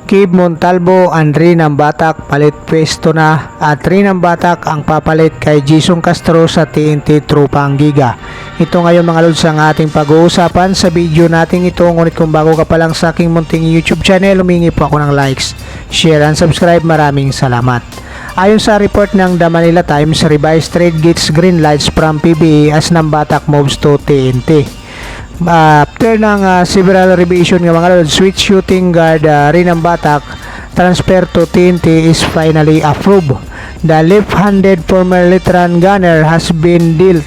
Kib Montalvo and Rinam Batak palit pwesto na at Rinam Batak ang papalit kay Jason Castro sa TNT Tropang Giga. Ito ngayon mga lods ang ating pag-uusapan sa video natin ito. Ngunit kung bago ka pa lang sa aking munting YouTube channel, humingi po ako ng likes, share and subscribe. Maraming salamat. Ayon sa report ng The Manila Times, revised trade gets green lights from PBA as Nam Batak moves to TNT. After ng several revision ng mga lods, switch shooting guard Rinam Batak transfer to TNT is finally approved. The left-handed former veteran gunner has been dealt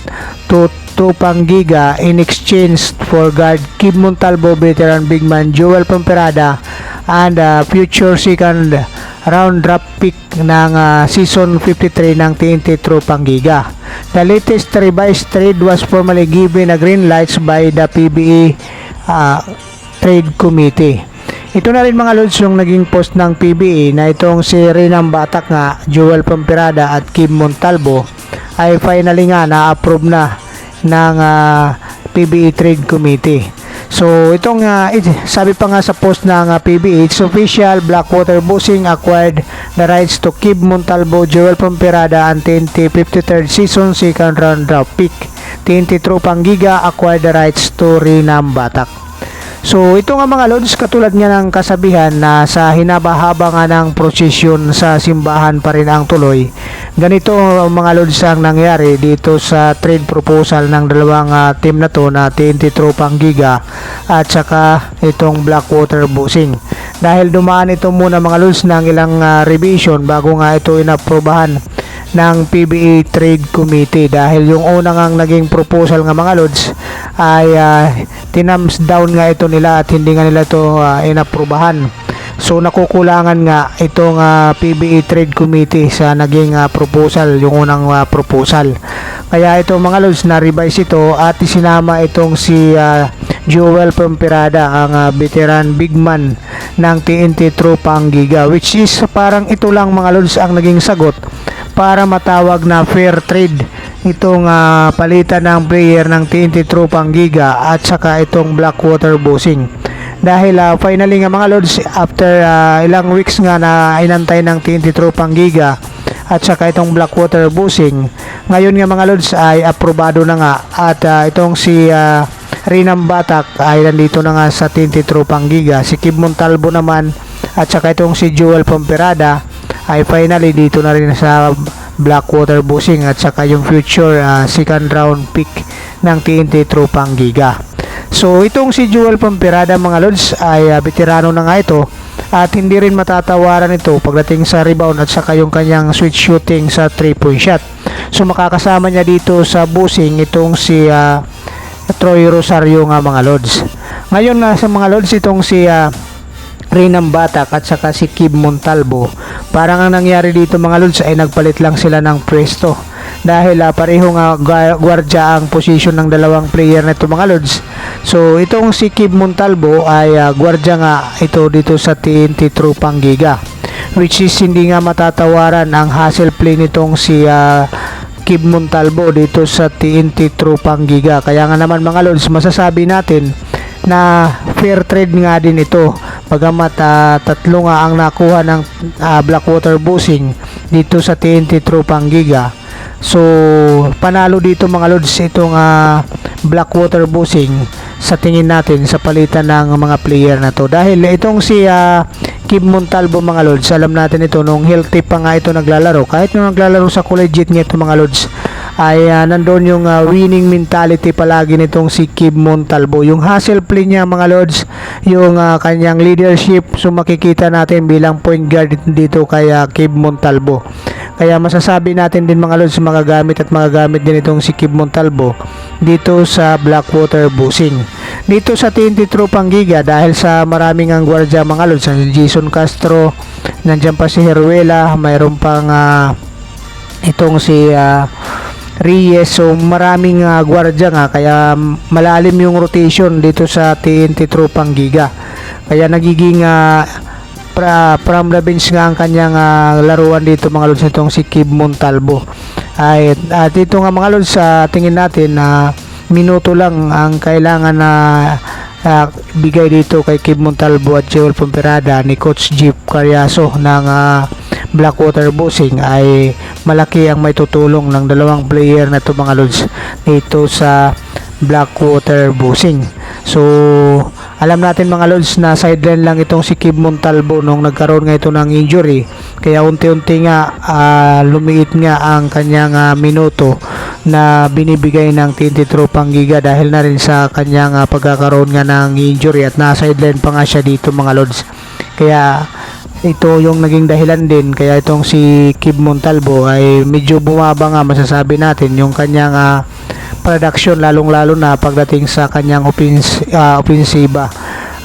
to Tropang Giga in exchange for guard Kib Montalvo, veteran big man Joel Pamperada and future second round draft pick ng season 53 ng TNT Tropang Giga. The latest revised trade was formally given a green lights by the PBA Trade Committee. Ito na rin mga lods yung naging post ng PBA na itong si Rinam Batak nga, Joel Pamperada at Kib Montalvo ay finally nga na-approve na ng PBA Trade Committee. So itong sabi pa nga sa post ng PBA, it's official, Blackwater Busing acquired the rights to Kib Montalvo, Joel Pamperada and TNT 53rd season second round draft pick. TNT Tropang Giga acquired the rights to Rinam Batak. So ito nga mga lods, katulad nga ng kasabihan na sa hinaba-haba nga ng prosesyon sa simbahan pa rin ang tuloy. Ganito mga lods ang nangyari dito sa trade proposal ng dalawang team na to na TNT Tropang Giga at saka itong Blackwater Busing. Dahil dumaan ito muna mga lods ng ilang revision bago nga ito inaprobahan ng PBA Trade Committee, dahil yung unang ang naging proposal nga mga lods ay tinams down nga ito nila at hindi nga nila ito inaprobahan. So nakukulangan nga itong PBA Trade Committee sa naging proposal, yung unang proposal. Kaya ito mga lods na revise ito at isinama itong si Joel Pamperada, ang veteran big man ng TNT Tropang Giga, which is parang ito lang mga lods ang naging sagot para matawag na fair trade itong palitan ng player ng TNT Tropang Giga at saka itong Blackwater Busing. Dahil finally nga mga lods, after ilang weeks nga na inantay ng TNT Tropang Giga at saka itong Blackwater Busing, ngayon nga mga lods ay aprobado na nga at itong si Rinam Batak ay nandito na nga sa TNT Tropang Giga. Si Kib Montalvo naman at saka itong si Joel Pamperada ay finally dito na rin sa Blackwater Busing at saka yung future second round pick ng TNT Tropang Giga. So itong si Joel Pamperada mga lods ay veterano na nga ito at hindi rin matatawaran ito pagdating sa rebound at saka yung kanyang switch shooting sa 3-point shot. So makakasama niya dito sa Busing itong si Troy Rosario nga mga lods. Ngayon na sa mga lods itong si Rinam Batak at saka si Kib Montalvo, parang ang nangyari dito mga lods ay nagpalit lang sila ng pwesto, dahil parehong gwardya ang position ng dalawang player na ito mga lods. So itong si Kib Montalvo ay gwardya nga ito dito sa TNT Tropang Giga, which is hindi nga matatawaran ang hustle play nitong si Kib Montalvo dito sa TNT Tropang Giga. Kaya nga naman mga lods, masasabi natin na fair trade nga din ito, bagamat tatlo nga ang nakuha ng Blackwater Busing dito sa TNT Tropang Giga. So panalo dito mga lods itong Blackwater Busing sa tingin natin sa palitan ng mga player na to, dahil itong si Kib Montalvo mga lods, alam natin ito nung healthy pa nga ito naglalaro, kahit nung naglalaro sa collegiate nga ito mga lods ay nandoon yung winning mentality palagi nitong si Kib Montalvo, yung hustle play niya mga lods, yung kanyang leadership. So makikita natin bilang point guard dito kay Kib Montalvo. Kaya masasabi natin din mga lods, magagamit din itong si Kib Montalvo dito sa Blackwater Busing. Dito sa TNT Tropang Giga, dahil sa maraming ang gwardya mga lods, si Jason Castro, nandiyan pa si Heruela, mayroon pang itong si Reyes. So maraming gwardya nga, kaya malalim yung rotation dito sa TNT Tropang Giga. Kaya nagiging from the bench nga ang kanyang laruan dito mga lods nitong si Kib Montalvo. At ito nga mga lods, sa tingin natin na minuto lang ang kailangan na bigay dito kay Kib Montalvo at Joel Pomperada ni Coach Jeep Carriaso ng Blackwater Busing ay malaki ang may tutulong ng dalawang player na to mga lods dito sa Blackwater Busing. So alam natin mga lods na sideline lang itong si Kib Montalvo nung nagkaroon nga ito ng injury, kaya unti-unti nga lumiit nga ang kanyang minuto na binibigay ng TNT Tropang Giga dahil na rin sa kanyang pagkakaroon nga ng injury at na-sideline pa nga siya dito mga lods. Kaya ito yung naging dahilan din kaya itong si Kib Montalvo ay medyo bumaba nga, masasabi natin, yung kanyang production, lalong-lalo na pagdating sa kanyang opensiba.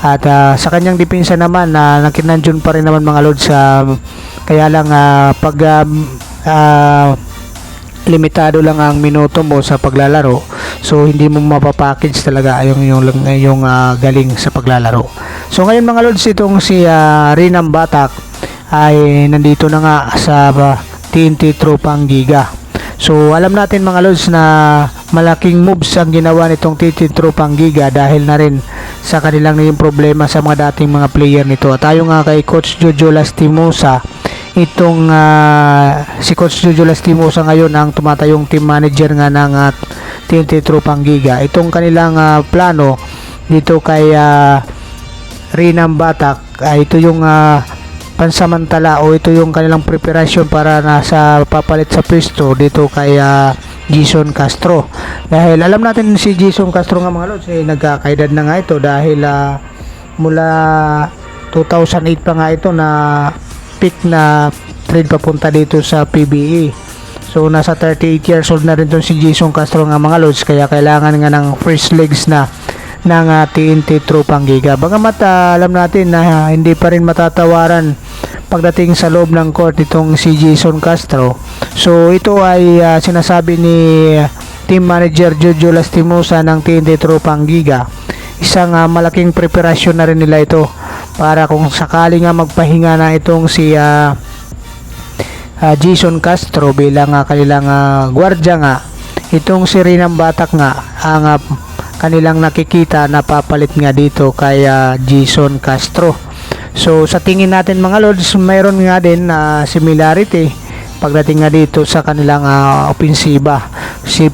At sa kanyang depensa naman nakinandyan pa rin naman mga lods, kaya lang pag limitado lang ang minuto mo sa paglalaro, so hindi mo mapapackage talaga yung galing sa paglalaro. So ngayon mga lods, itong si Rinam Batak ay nandito na nga sa TNT Tropang Giga. So alam natin mga lods na malaking moves ang ginawa nitong TNT Tropang Giga dahil na rin sa kanilang naging problema sa mga dating mga player nito. At tayo nga kay Coach Jojo Lastimosa, itong si Coach Jojo Lastimosa ngayon ang tumatayong team manager nga ng TNT Tropang Giga. Itong kanilang plano dito kay Rinam Batak ay ito yung pansamantala o ito yung kanilang preparation para nasa papalit sa pwesto dito kay Jason Castro. Dahil alam natin si Jason Castro nga mga lods nagkakaedad na nga ito dahil mula 2008 pa nga ito na pick na trade papunta dito sa PBA. So nasa 38 years old na rin to si Jason Castro nga mga lods, kaya kailangan nga ng first legs na ng TNT Tropang Giga. Bagamat alam natin na hindi pa rin matatawaran pagdating sa loob ng court itong si Jason Castro. So ito ay sinasabi ni team manager Jojo Lastimosa ng TNT Tropang Giga, isang malaking preparasyon na rin nila ito para kung sakali nga magpahinga na itong si Jason Castro bilang kanilang gwardya nga, itong si Rinam Batak nga ang kanilang nakikita na papalit nga dito kay Jason Castro. So sa tingin natin mga lods, mayroon nga din similarity pagdating nga dito sa kanilang opensiba.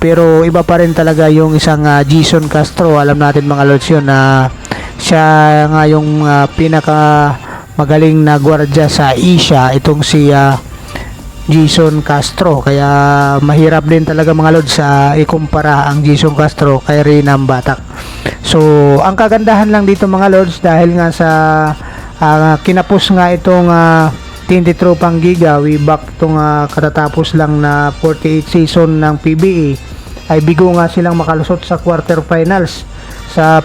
Pero iba pa rin talaga yung isang Jason Castro. Alam natin mga lods yun na siya nga yung pinaka magaling na gwardya sa Asia, itong si Jason Castro. Kaya mahirap din talaga mga lods ikumpara ang Jason Castro kay Rinam Batak. So ang kagandahan lang dito mga lods, dahil nga sa kinapos nga itong TNT Tropang Giga way back itong katatapos lang na 48 season ng PBA, ay bigo nga silang makalusot sa quarterfinals sa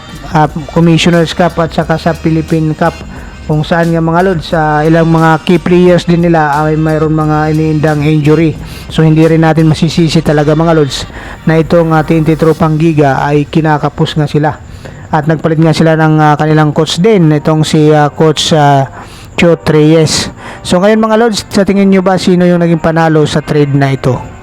Commissioner's Cup at saka sa Philippine Cup, kung saan nga mga lods ilang mga key players din nila ay mayroon mga iniindang injury. So hindi rin natin masisisi talaga mga lods na itong TNT Tropang Giga ay kinakapos nga sila, at nagpalit nga sila ng kanilang coach din, itong si Coach Chot Reyes. So ngayon mga lods, sa tingin nyo ba sino yung naging panalo sa trade na ito?